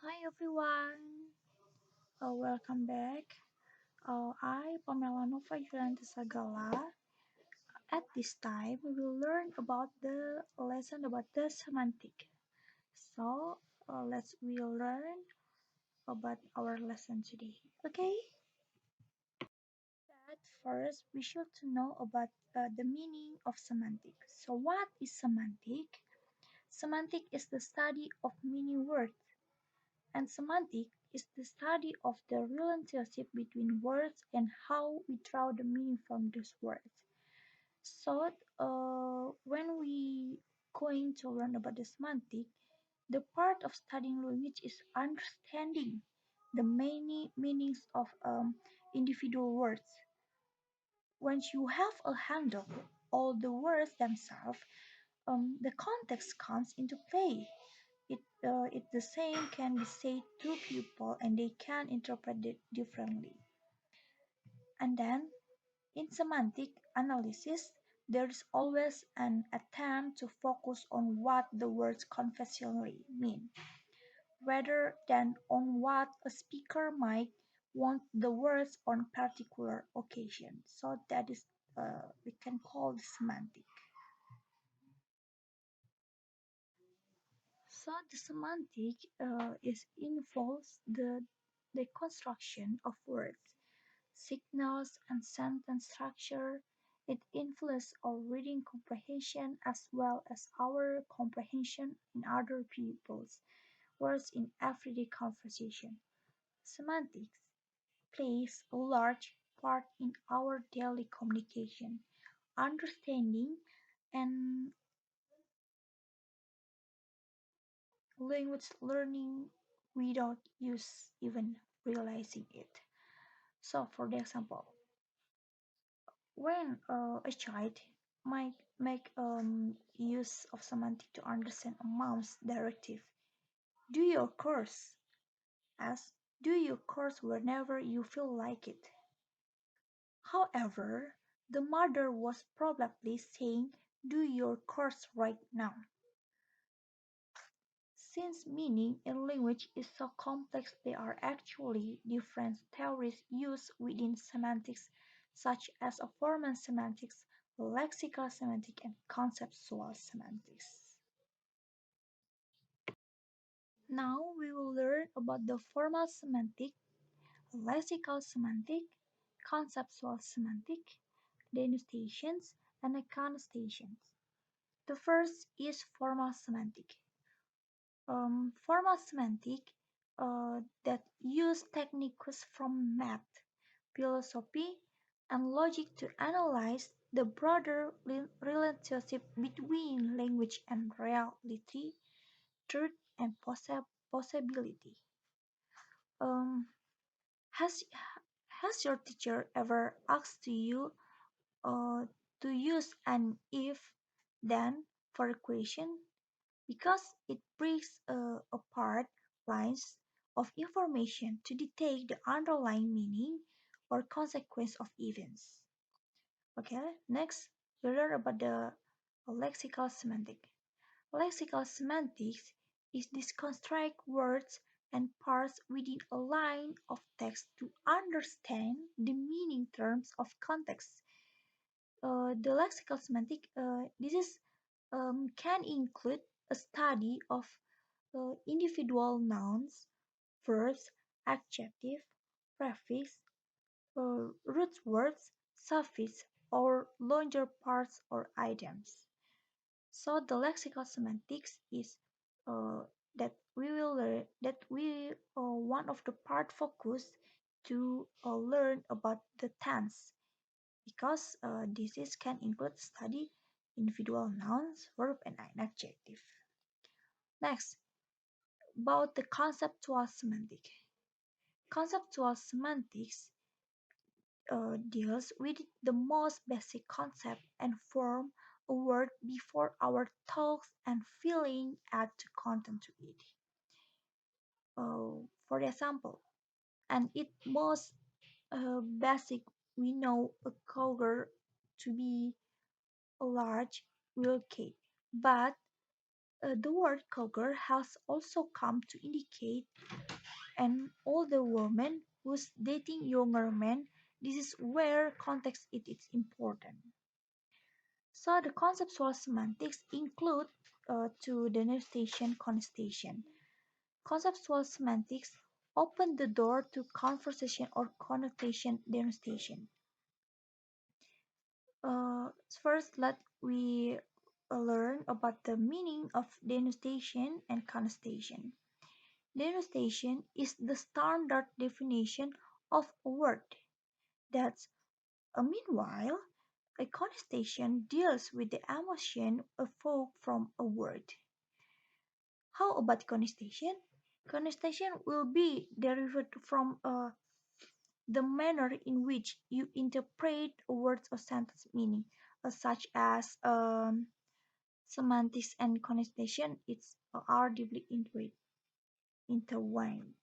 Hi everyone, welcome back. I Pamela Nova Yolanda Sagala. At this time, we will learn about the lesson about the semantic. So we'll learn about our lesson today. Okay. At first, we should to know about the meaning of semantic. So, what is semantic? Semantic is the study of meaning words. And semantic is the study of the relationship between words and how we draw the meaning from those words. So, when we going to learn about the semantic, the part of studying language is understanding the many meanings of individual words. Once you have a handle all the words themselves, the context comes into play. It the same can be said to people and they can interpret it differently. And then in semantic analysis, there is always an attempt to focus on what the words conventionally mean, rather than on what a speaker might want the words on particular occasion. So that is we can call semantic. So the semantic is involves the construction of words, signals, and sentence structure. It influences our reading comprehension as well as our comprehension in other people's words in everyday conversation. Semantics plays a large part in our daily communication, understanding, and language learning without use even realizing it. So, for the example, when a child might make use of semantic to understand a mom's directive, do your course as do your course whenever you feel like it. However, the mother was probably saying, do your course right now. Since meaning in language is so complex, there are actually different theories used within semantics, such as a formal semantics, lexical semantics, and conceptual semantics. Now we will learn about the formal semantic, lexical semantic, conceptual semantic, denotations, and connotations. The first is formal semantic. Formal semantic that use techniques from math, philosophy, and logic to analyze the broader relationship between language and reality, truth, and possibility. Um, has has your teacher ever asked you uh, to use an if then for a question? Because it breaks apart lines of information to detect the underlying meaning or consequence of events. Okay, next we learn about the lexical semantic. Lexical semantics is deconstruct words and parts within a line of text to understand the meaning terms of context. The lexical semantic this is can include a study of individual nouns, verbs, adjective, prefix, root words, suffix, or longer parts or items. So the lexical semantics is uh, that we will learn that we one of the part focus to learn about the tense because this is can include study individual nouns, verb, and an adjective. Next, about the conceptual semantic. Conceptual semantics deals with the most basic concept and form a word before our thoughts and feeling add to content to it. For example, and it most basic, we know a cougar to be a large wheel cake, but The word cougar has also come to indicate an older woman who's dating younger men. This is where context is important. So the conceptual semantics include to denotation connotation. Conceptual semantics open the door to conversation or connotation denotation. First, let we learn about the meaning of denotation and connotation. Denotation is the standard definition of a word. That's meanwhile, a connotation deals with the emotion evoked from a word. How about connotation? Connotation will be derived from the manner in which you interpret a word or sentence meaning, such as semantics and connotation are deeply intertwined.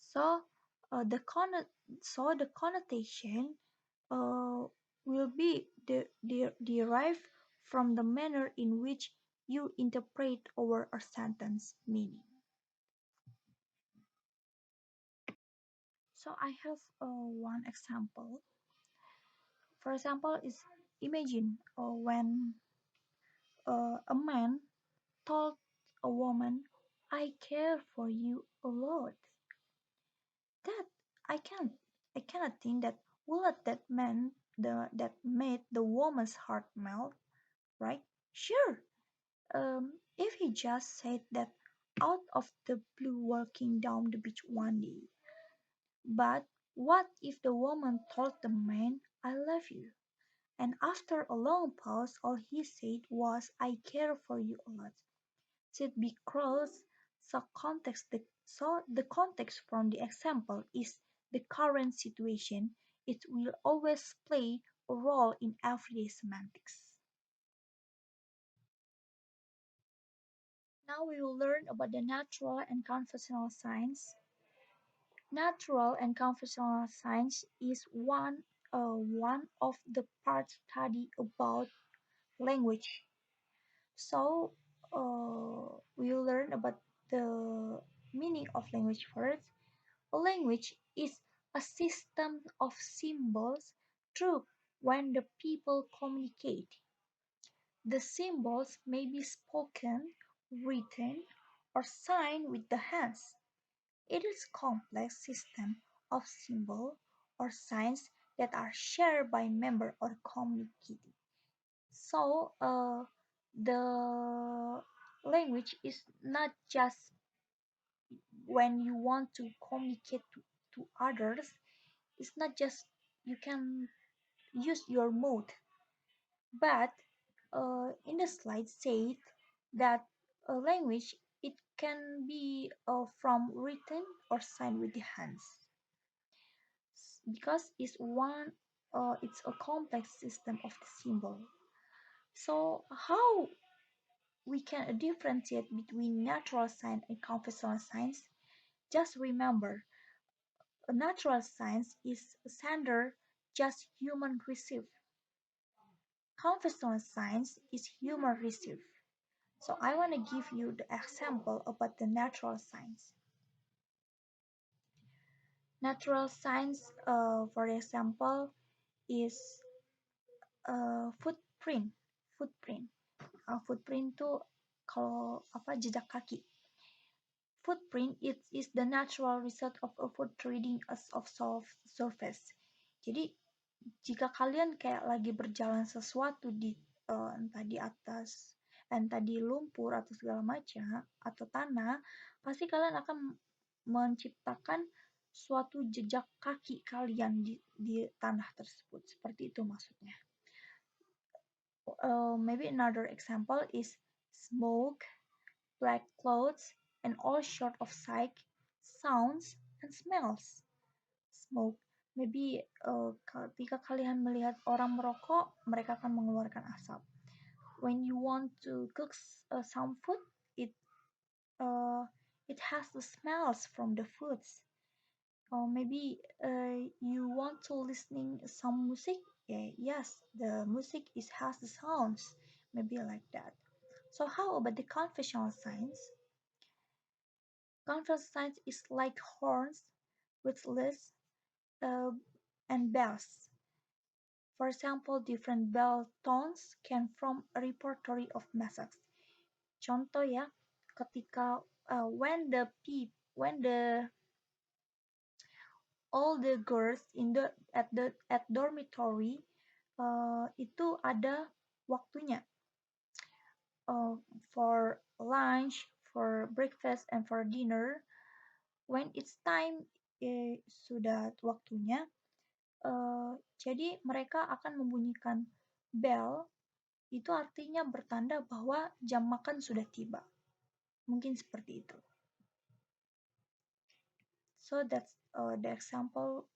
So the connotation uh, will be derived from the manner in which you interpret a word or sentence meaning. So I have one example. For example, is imagine when a man told a woman, "I care for you a lot." That I can't I cannot think that will that man that made the woman's heart melt, right? Sure. If he just said that out of the blue walking down the beach one day. But what if the woman told the man, "I love you," and after a long pause all he said was, "I care for you a lot." Said because the context from the example is the current situation, it will always play a role in everyday semantics. Now we will learn about the natural and conventional signs. Natural and conventional science is one of the parts study about language. So we'll learn about the meaning of language first. A language is a system of symbols through when the people communicate. The symbols may be spoken, written, or signed with the hands. It is a complex system of symbols or signs that are shared by members or community. So the language is not just when you want to communicate to others, it's not just you can use your mouth, but in the slide said that a language it can be from written or signed with the hands because it's a complex system of the symbol. So how we can differentiate between natural sign and conventional signs? Just remember, a natural sign is sender just human receive. Conventional signs is human receive. So I want to give you the example about the natural signs. Natural signs, for example, is footprint. Footprint. Footprint itu kalau apa jejak kaki. Footprint is the natural result of a foot treading of soft surface. Jadi jika kalian kayak lagi berjalan sesuatu di entah di atas entah di lumpur atau segala macam atau tanah, pasti kalian akan menciptakan suatu jejak kaki kalian di tanah tersebut. Seperti itu maksudnya. Maybe another example is smoke, black clouds, and all sort of sight, sounds, and smells. Smoke. Maybe ketika kalian melihat orang merokok, mereka akan mengeluarkan asap. When you want to cook some food, it uh, it has the smells from the foods. Or maybe you want to listening some music. Yes, the music has the sounds. maybe like that. So how about the conventional signs? Conventional signs is like horns, whistles, uh, and bells. For example, different bell tones can form a repertory of messages. Contoh ya, ketika when the all the girls in the dormitory itu ada waktunya uh, for lunch, for breakfast, and for dinner. When it's time sudah waktunya, jadi mereka akan membunyikan bell. Itu artinya bertanda bahwa jam makan sudah tiba. Mungkin seperti itu. So that's the example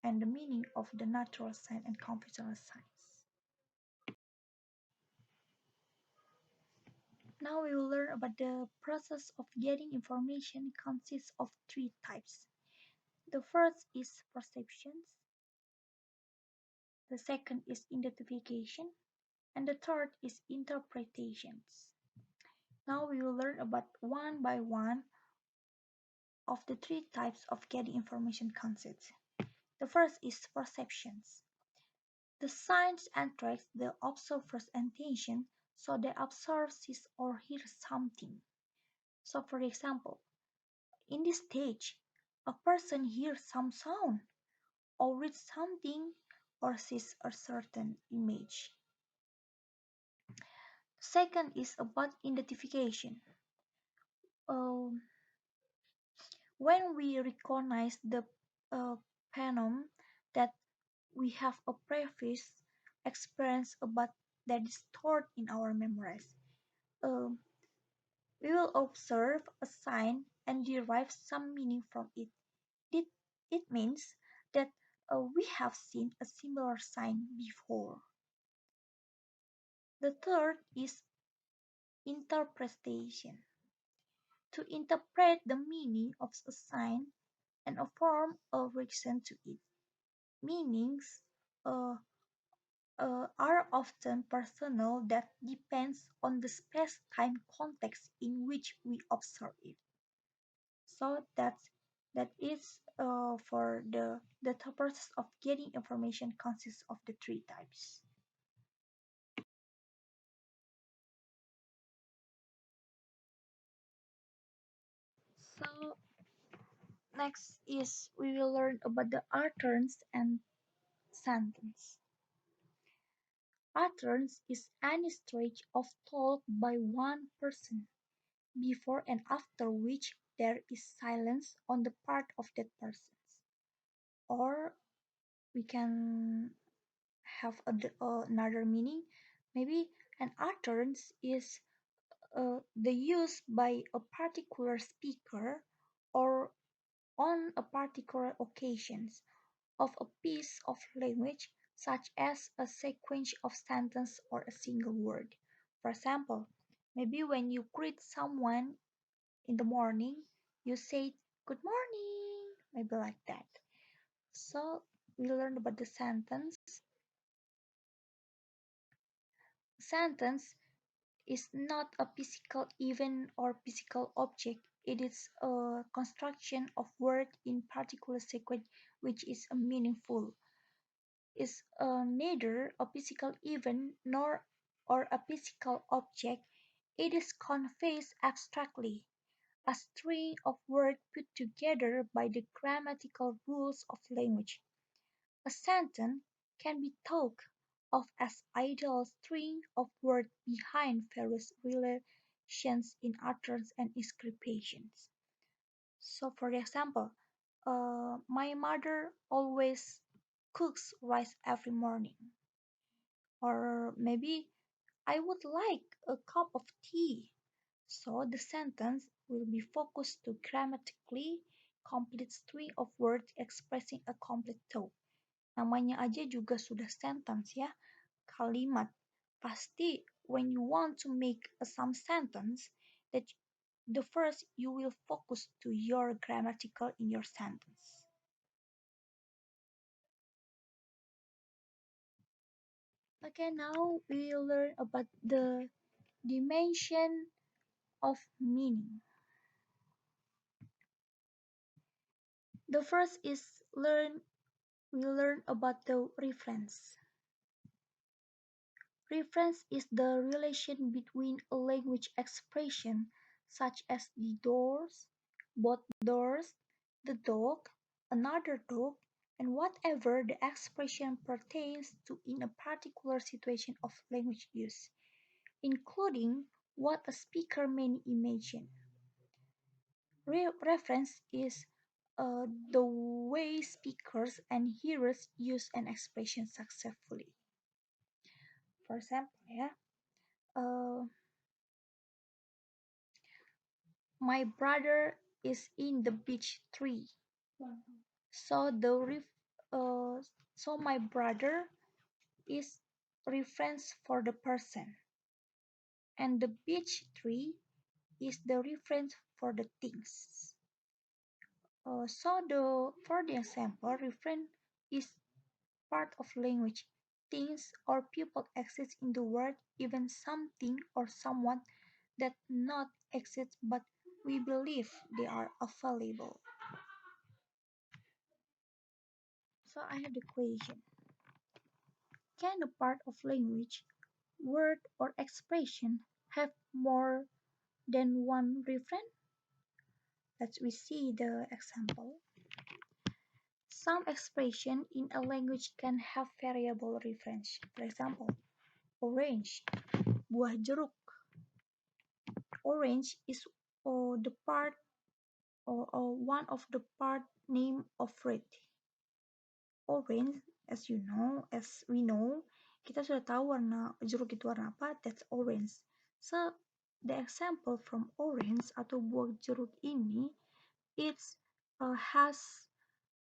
and the meaning of the natural sign and conventional signs. Now we will learn about the process of getting information consists of three types. The first is perceptions, the second is identification, and the third is interpretations. Now we will learn about one by one of the three types of getting information concepts. The first is perceptions. The signs attract the observer's attention so they observe, sees, or hear something. So for example, in this stage, a person hears some sound, or reads something, or sees a certain image. Second is about identification. Um, when we recognize the phenomenon that we have a previous experience about that is stored in our memories. Um, we will observe a sign and derive some meaning from it. It, it means that we have seen a similar sign before. The third is interpretation. To interpret the meaning of a sign and a form of reaction to it. Meanings uh, are often personal that depends on the space-time context in which we observe it. So that is for the process of getting information consists of the three types. So next is we will learn about the utterance and sentence. Utterance is any stretch of thought by one person, before and after which there is silence on the part of that person. Or we can have another meaning. Maybe an utterance is the use by a particular speaker or on a particular occasions of a piece of language such as a sequence of sentences or a single word. For example, maybe when you greet someone in the morning, you say good morning, maybe like that. So we learned about the sentence. Sentence is not a physical event or physical object. It is a construction of words in particular sequence which is meaningful. Is neither a physical event nor or a physical object. It is conveyed abstractly, a string of words put together by the grammatical rules of language. A sentence can be thought of as ideal string of words behind various relations in utterance and inscriptions. So, for example, my mother always cooks rice every morning. Or maybe I would like a cup of tea. So the sentence will be focused to grammatically complete string of words expressing a complete thought. Namanya aja juga sudah sentence ya, kalimat. Pasti when you want to make some sentence, that the first you will focus to your grammatical in your sentence. Okay, now we will learn about the dimension of meaning. The first is we learn about the reference. Reference is the relation between a language expression such as the doors, both doors, the dog, another dog, and whatever the expression pertains to in a particular situation of language use, including what a speaker may imagine. Reference is the way speakers and hearers use an expression successfully. For example, uh, my brother is in the beech tree. So the so my brother is reference for the person, and the beech tree is the reference for the things. So the for the example, reference is part of language. Things or people exist in the world, even something or someone that not exist but we believe they are available. So I have the question. Can a part of language, word or expression have more than one reference? Let's we see the example. Some expression in a language can have variable reference. For example, orange, buah jeruk. Orange is the part or one of the part name of fruit. Orange, as we know, kita sudah tahu warna jeruk itu warna apa, that's orange. So, the example from orange atau buah jeruk ini, it's has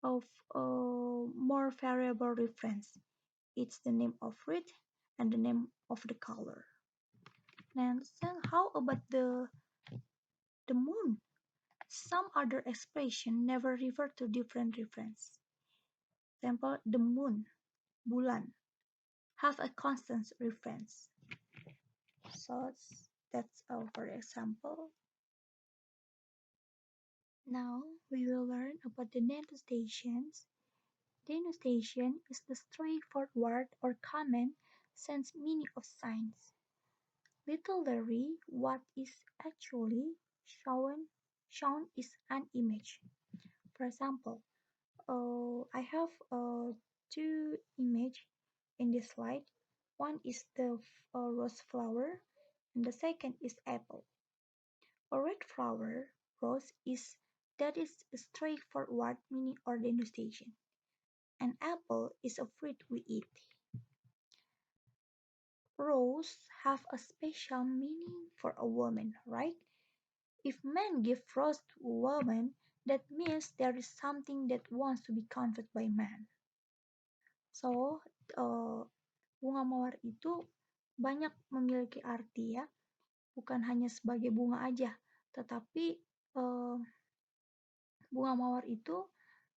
of more variable reference. It's the name of fruit and the name of the color. Now, how about the moon? Some other expression never refer to different reference. Example, the moon, bulan, have a constant reference. So that's our example. Now we will learn about the denunciations. Denunciation is the straightforward or common sense meaning of signs. Literally, what is actually shown is an image. For example, I have two image in this slide. One is the rose flower, and the second is apple. A red flower, rose that is a straightforward meaning or denunciation. An apple is a fruit we eat. Rose have a special meaning for a woman, right? If men give rose to a woman, that means there is something that wants to be conveyed by man. So, bunga mawar itu banyak memiliki arti ya, bukan hanya sebagai bunga aja, tetapi bunga mawar itu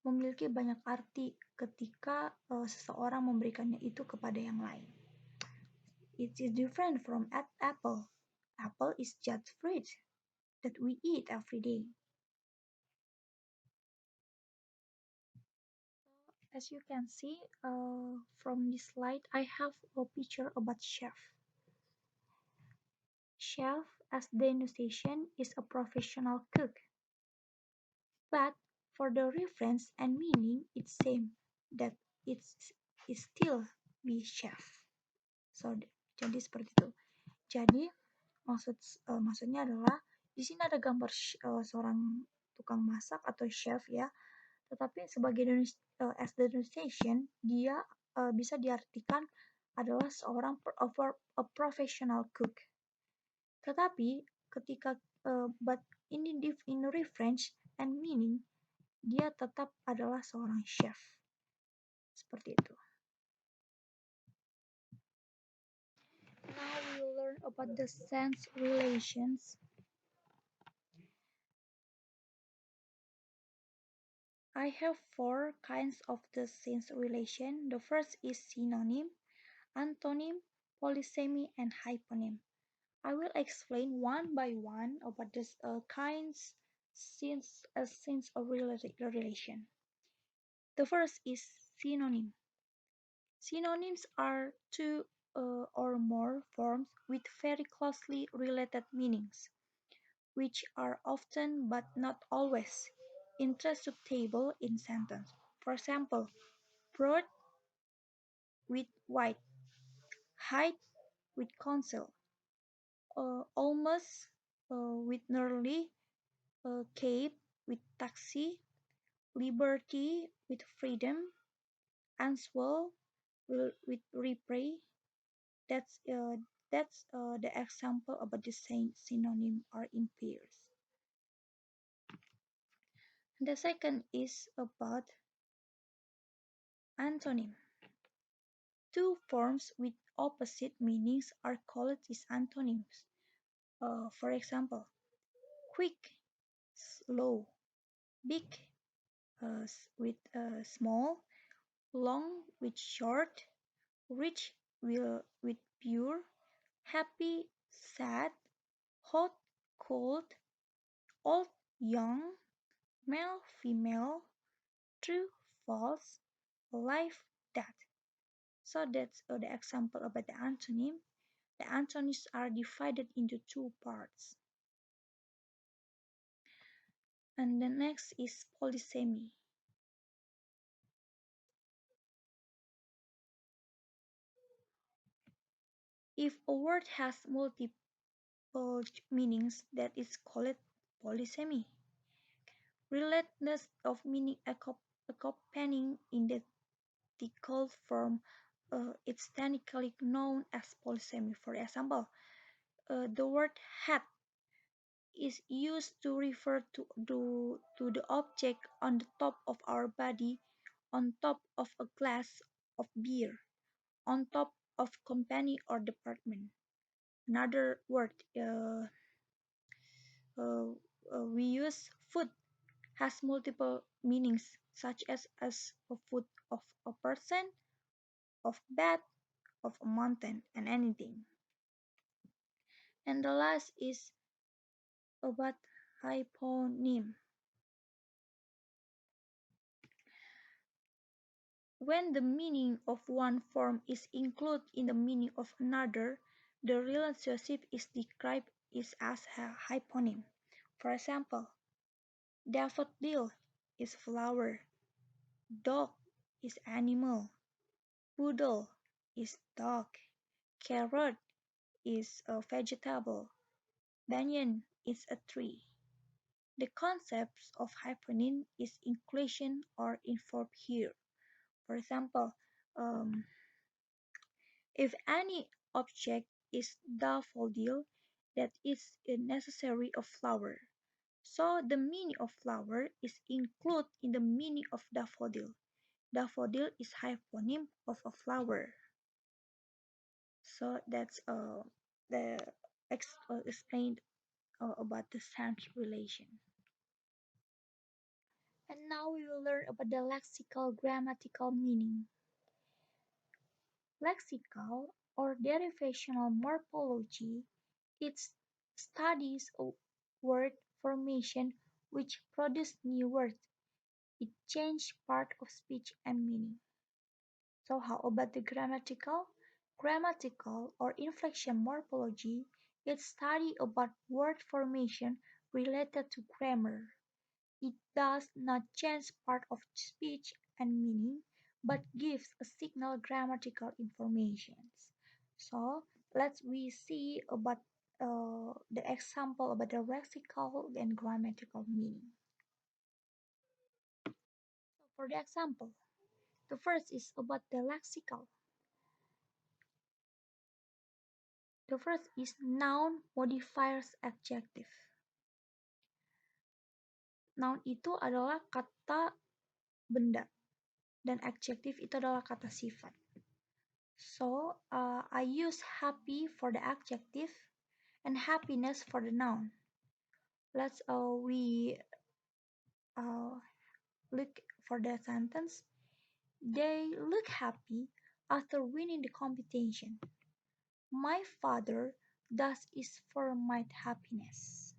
memiliki banyak arti ketika seseorang memberikannya itu kepada yang lain. It is different from apple. Apple is just fruit that we eat every day. As you can see from this slide, I have a picture about chef. Chef, as denunciation, is a professional cook. But for the reference and meaning, it's same that it's still be chef. So jadi seperti itu. Jadi maksudnya adalah di sini ada gambar seorang tukang masak atau chef ya. Tetapi sebagai as denunciation dia bisa diartikan adalah seorang a professional cook. Tetapi ketika but in reference and meaning dia tetap adalah seorang chef. Seperti itu. Now we will learn about the sense relations. I have four kinds of the sense relation. The first is synonym, antonym, polysemy, and hyponym. I will explain one by one about these kinds since a relation. The first is synonym. Synonyms are two or more forms with very closely related meanings, which are often but not always interchangeable in sentence. For example, broad with wide, height with counsel, almost with nearly, cape with taxi, liberty with freedom, answer with repray. That's uh, that's the example about the same synonym or in pairs. The second is about antonym. Two forms with opposite meanings are called as antonyms. For example, quick, slow, big with small, long with short, rich with pure, happy, sad, hot, cold, old, young, male, female, true, false, life, death. So that's the example about the antonym. The antonyms are divided into two parts. And the next is polysemy. If a word has multiple meanings, that is called polysemy. Relatedness of meaning accompanying identical form is technically known as polysemy. For example, the word hat is used to refer to the object on the top of our body, on top of a glass of beer, on top of company or department. Another word uh, we use food has multiple meanings such as a food of a person, of bed, of a mountain, and anything. And the last is about hyponym. When the meaning of one form is included in the meaning of another, the relationship is described is as a hyponym. For example, daffodil is flower, dog is animal, poodle is dog, carrot is a vegetable, banyan is a tree. The concept of hyponym is inclusion or involved here. For example, um, if any object is daffodil, that is necessary of flower. So the meaning of flower is included in the meaning of daffodil. Daffodil is hyponym of a flower. So that's the explained about the sense relation. And now we will learn about the lexical grammatical meaning. Lexical or derivational morphology it studies of word formation which produce new words. It changes part of speech and meaning. So how about the grammatical? Grammatical or inflection morphology is study about word formation related to grammar. It does not change part of speech and meaning, but gives a signal grammatical information. So let's we see about the example about the lexical and grammatical meaning. So for the example, the first is about the lexical. The first is noun modifiers adjective. Noun itu adalah kata benda dan adjective itu adalah kata sifat. So I use happy for the adjective and happiness for the noun. Let's we look for the sentence. They look happy after winning the competition. My father does is for my happiness.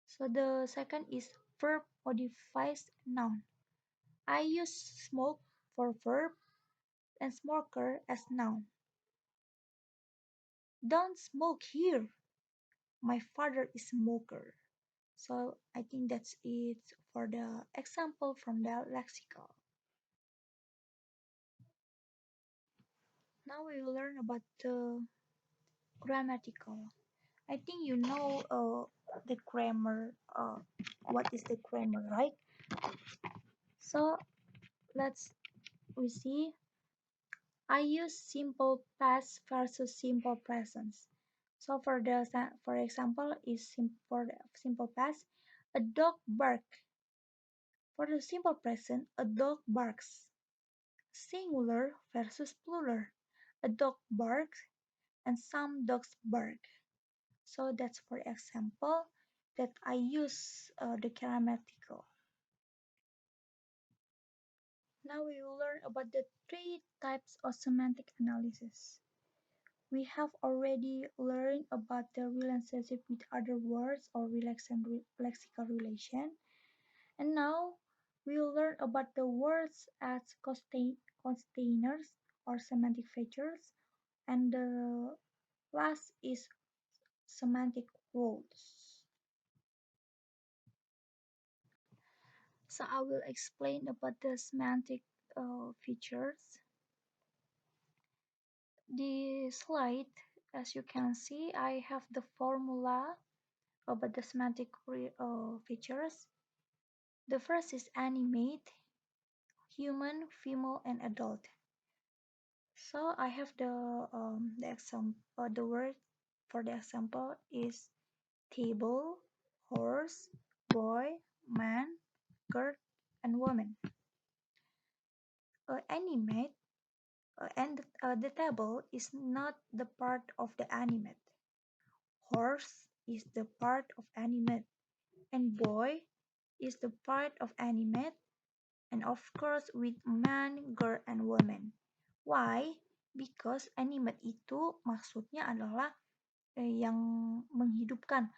So the second is verb modifies noun. I use smoke for verb and smoker as noun. Don't smoke here. My father is smoker. So I think that's it for the example from the lexical. Now we will learn about the grammatical. I think you know the grammar. What is the grammar, right? So let's we see. I use simple past versus simple present. So for example is for the simple past, a dog bark. For the simple present, a dog barks. Singular versus plural. A dog barks and some dogs bark. So that's for example that I use the grammatical. Now we will learn about the three types of semantic analysis. We have already learned about the relationship with other words or lexical relation. And now we will learn about the words as containers or semantic features. And the last is semantic roles. So I will explain about the semantic features. The slide, as you can see, I have the formula about the semantic features. The first is animate, human, female, and adult. So I have the example. The word for the example is table, horse, boy, man, girl, and woman. Animate and the table is not the part of the animate. Horse is the part of animate, and boy is the part of animate, and of course with man, girl, and woman. Why? Because animate itu maksudnya adalah yang menghidupkan,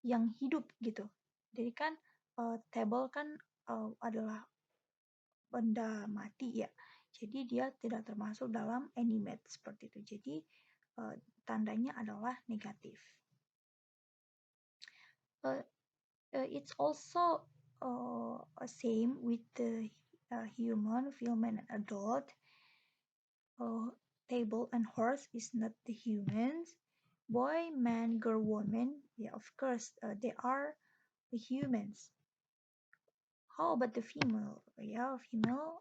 yang hidup gitu. Jadi kan table kan adalah benda mati ya. Jadi dia tidak termasuk dalam animate seperti itu. Jadi tandanya adalah negatif. It's also same with the human, female, and adult. Table and horse is not the humans. Boy, man, girl, woman. Yeah, of course, they are the humans. How about the female? Yeah, female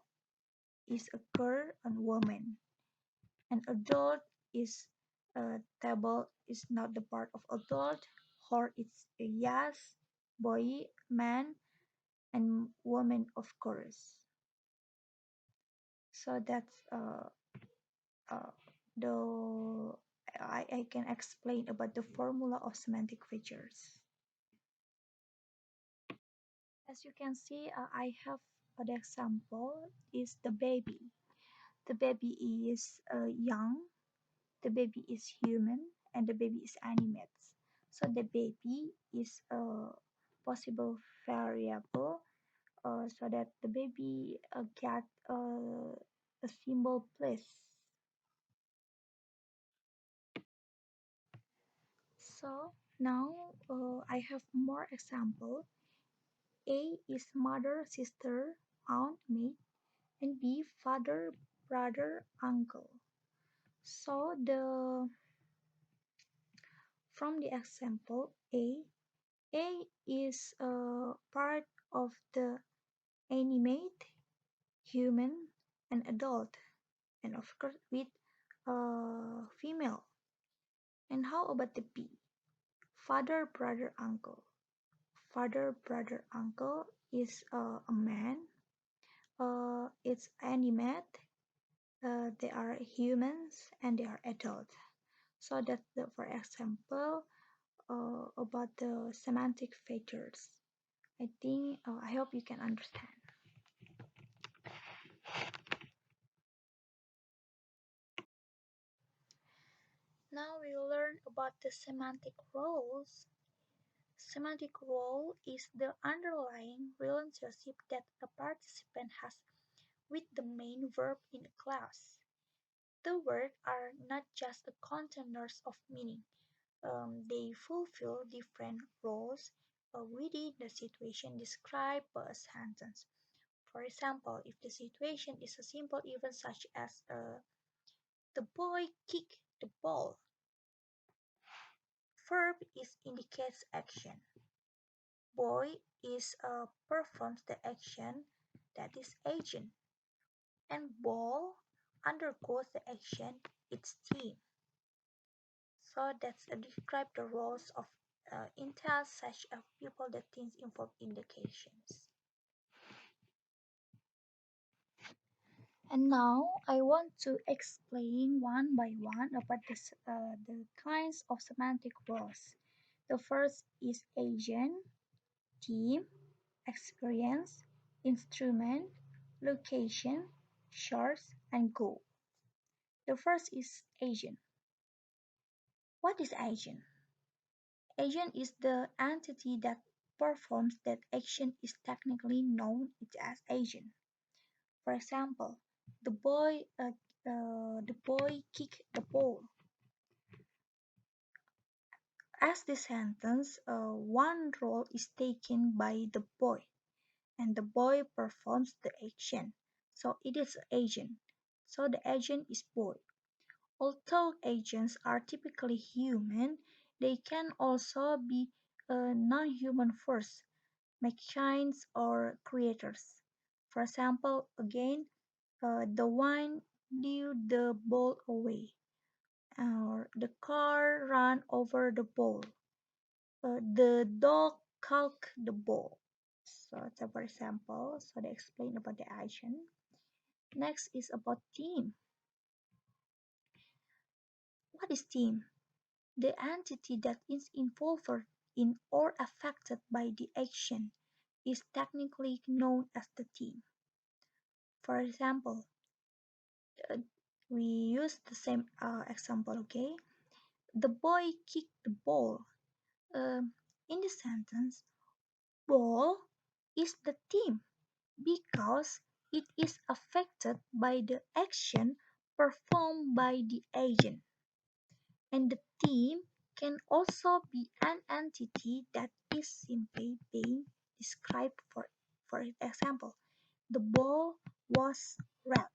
is a girl and woman. An adult is table is not the part of adult. Horse is a yes, boy, man, and woman, of course. So that's uh, the I can explain about the formula of semantic features. As you can see, I have the example is the baby. The baby is young, the baby is human, and the baby is animate. So the baby is a possible variable so that the baby get a symbol place. So now I have more example. A is mother, sister, aunt, maid, and B father, brother, uncle. So the from the example A is a part of the animate, human, and adult, and of course with female. And how about the B? Father, brother, uncle. Father, brother, uncle is a man. It's animate. They are humans and they are adult. So that's for example about the semantic features. I hope you can understand. about the semantic roles, semantic role is the underlying relationship that a participant has with the main verb in a class. The words are not just the containers of meaning, they fulfill different roles within the situation described by a sentence. For example, if the situation is a simple event such as the boy kicked the ball, verb is indicates action. Boy is performs the action that is agent, and ball undergoes the action its team. So that's describe the roles of intel such as people that things involve indications. And now I want to explain one by one about the kinds of semantic roles. The first is agent, team, experience, instrument, location, source, and goal. The first is agent. What is agent? Agent is the entity that performs that action is technically known as agent. For example, the boy kicked the ball. As the sentence, one role is taken by the boy, and the boy performs the action. So it is agent. So the agent is boy. Although agents are typically human, they can also be non-human force, machines or creators. For example, again, the wine blew the ball away, or the car ran over the ball, the dog caught the ball. So it's a for example. So they explain about the action. Next is about team. What is team? The entity that is involved in or affected by the action is technically known as the team. For example, uh, we use the same example, okay? The boy kicked the ball. In the sentence, ball is the team because it is affected by the action performed by the agent. And the team can also be an entity that is simply being described. For example, the ball was red.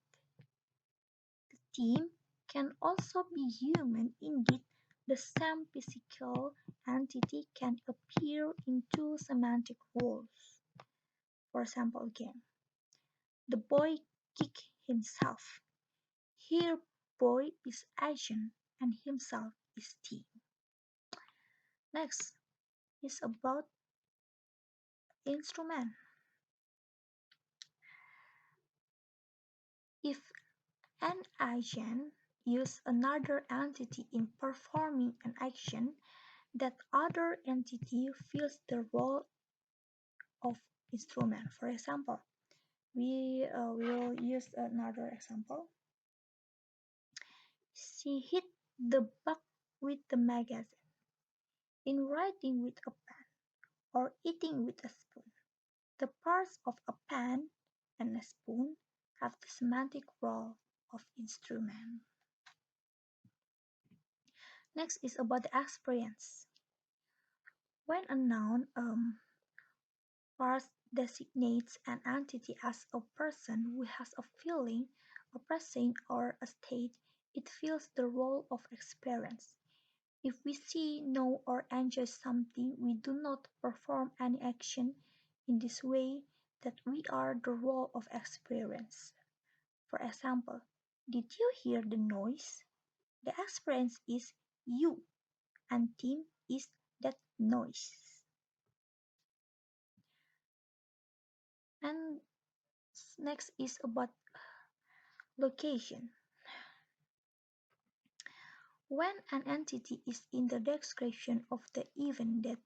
The team can also be human. Indeed, the same physical entity can appear in two semantic roles. For example, again, the boy kicked himself. Here, boy is agent and himself is team. Next is about instrument. If an agent uses another entity in performing an action, that other entity fills the role of instrument. For example, we will use another example. She hit the bug with the magazine. In writing with a pen or eating with a spoon, the parts of a pen and a spoon have the semantic role of instrument. Next is about the experience. When a noun first designates an entity as a person who has a feeling, a presence, or a state, it fills the role of experience. If we see, know, or enjoy something, we do not perform any action in this way that we are the role of experience. For example, did you hear the noise? The experience is you, and team is that noise. And next is about location. When an entity is in the description of the event that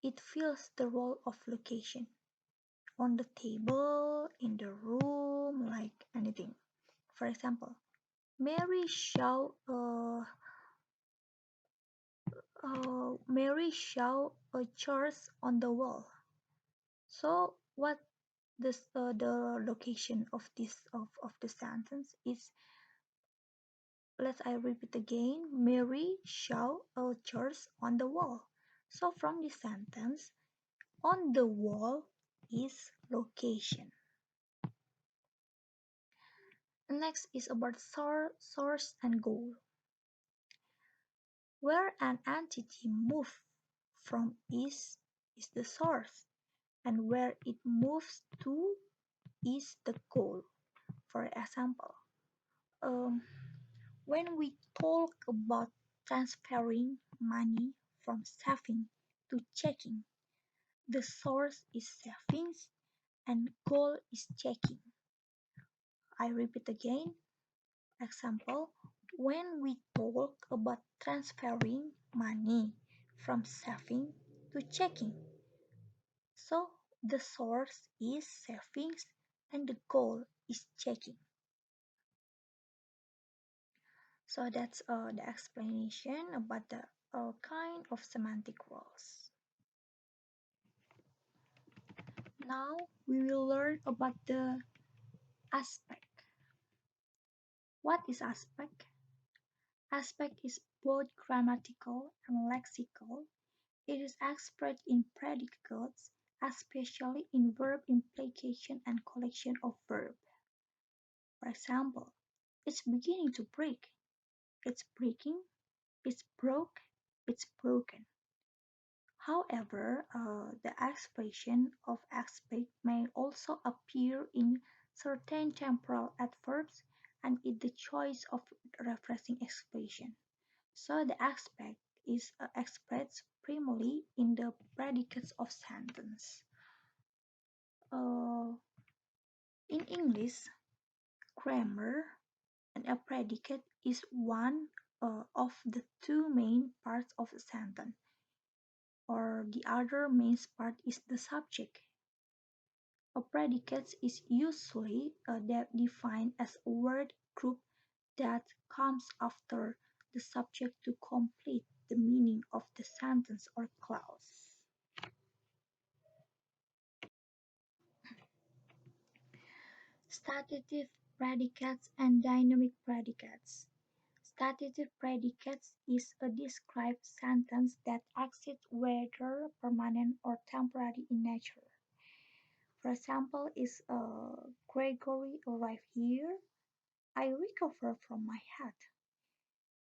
it fills the role of location. On the table, in the room, like anything. For example, Mary saw Mary saw a church on the wall. So what the location of the sentence is, let's I repeat again. Mary saw a church on the wall. So from this sentence, on the wall is location. Next is about source and goal. Where an entity moves from is the source, and where it moves to is the goal. For example, um, when we talk about transferring money from saving to checking, the source is savings and goal is checking. I repeat again. Example, when we talk about transferring money from saving to checking, so the source is savings and the goal is checking. So that's the explanation about the kind of semantic roles. Now we will learn about the aspect. What is aspect? Aspect is both grammatical and lexical. It is expressed in predicates, especially in verb implication and collection of verb. For example, it's beginning to break. It's breaking. It's broke. It's broken. However, the expression of aspect may also appear in certain temporal adverbs and in the choice of referencing expression. So the aspect is expressed primarily in the predicates of sentence. Uh, in English, grammar and a predicate is one of the two main parts of a sentence, or the other main part is the subject. A predicate is usually defined as a word group that comes after the subject to complete the meaning of the sentence or clause. Stative predicates and dynamic predicates. Stative predicates is a described sentence that exists whether permanent or temporary in nature. For example, is Gregory arrived here. I recovered from my head.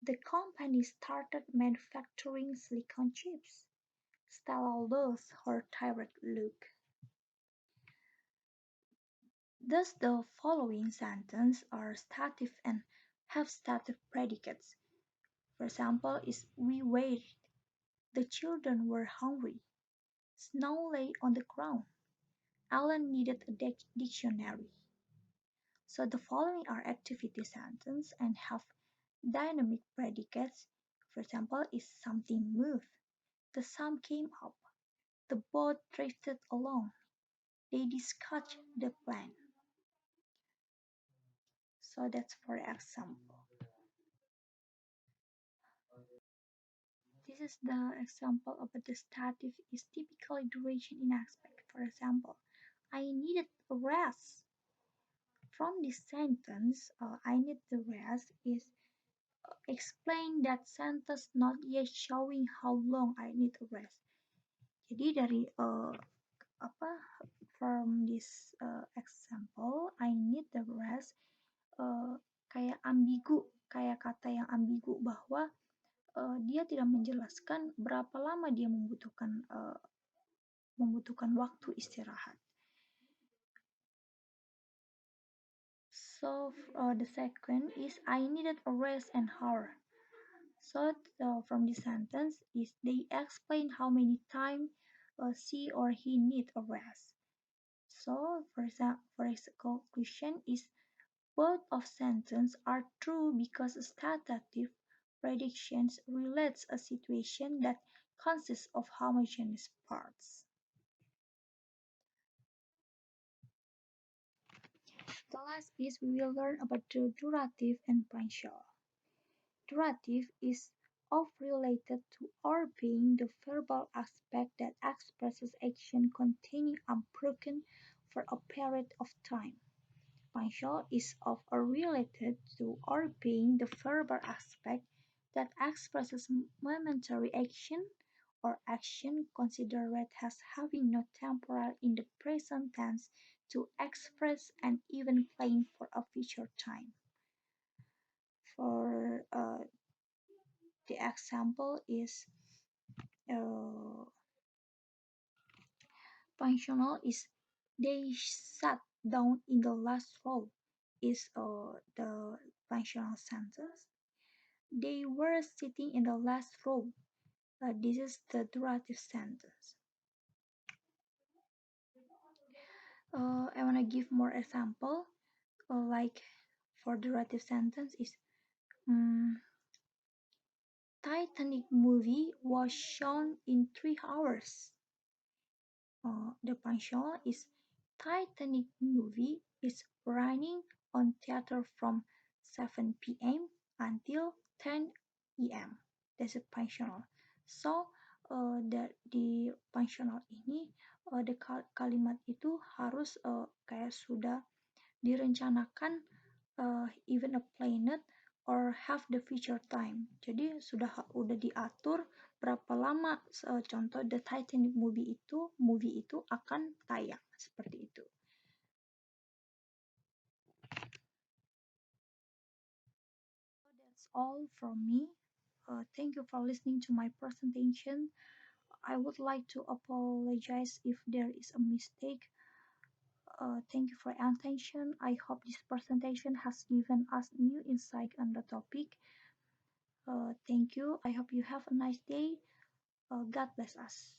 The company started manufacturing silicon chips. Stella lost her tired look. Thus the following sentences are stative and have stative predicates. For example, is we waited. The children were hungry. Snow lay on the ground. Alan needed a dictionary. So the following are activity sentences and have dynamic predicates. For example, is something moved. The sun came up. The boat drifted along. They discussed the plan. So that's for example. This is the example of the stative is typically duration in aspect. For example, I needed a rest. From this sentence, I need the rest is explain that sentence not yet showing how long I need a rest. Jadi dari apa from this example, I need the rest kayak ambigu, kayak kata yang ambigu bahwa dia tidak menjelaskan berapa lama dia membutuhkan waktu istirahat. So the second is I needed a rest an hour. So from this sentence is they explain how many times she or he need a rest. So for example, conclusion is both of sentences are true because stative predictions relates a situation that consists of homogeneous parts. The last piece we will learn about the durative and partial. Durative is of related to or being the verbal aspect that expresses action continuing unbroken for a period of time. Punctual is of or related to or being the verbal aspect that expresses momentary action or action considered as having no temporal in the present tense to express an event playing for a future time. For the example is uh, functional is they sat down in the last row is the functional sentence. They were sitting in the last row. This is the durative sentence. I want to give more example. Like for durative sentence is um, Titanic movie was shown in 3 hours. The punchline is Titanic movie is running on theater from 7 p.m. until 10 a.m. That's a punchline. So di punchline ini kalimat itu harus kayak sudah direncanakan even a planet or have the future time. Jadi udah diatur berapa lama contoh The Titanic movie itu akan tayang seperti itu. So that's all from me. Thank you for listening to my presentation. I would like to apologize if there is a mistake. Thank you for your attention. I hope this presentation has given us new insight on the topic. Thank you. I hope you have a nice day. God bless us.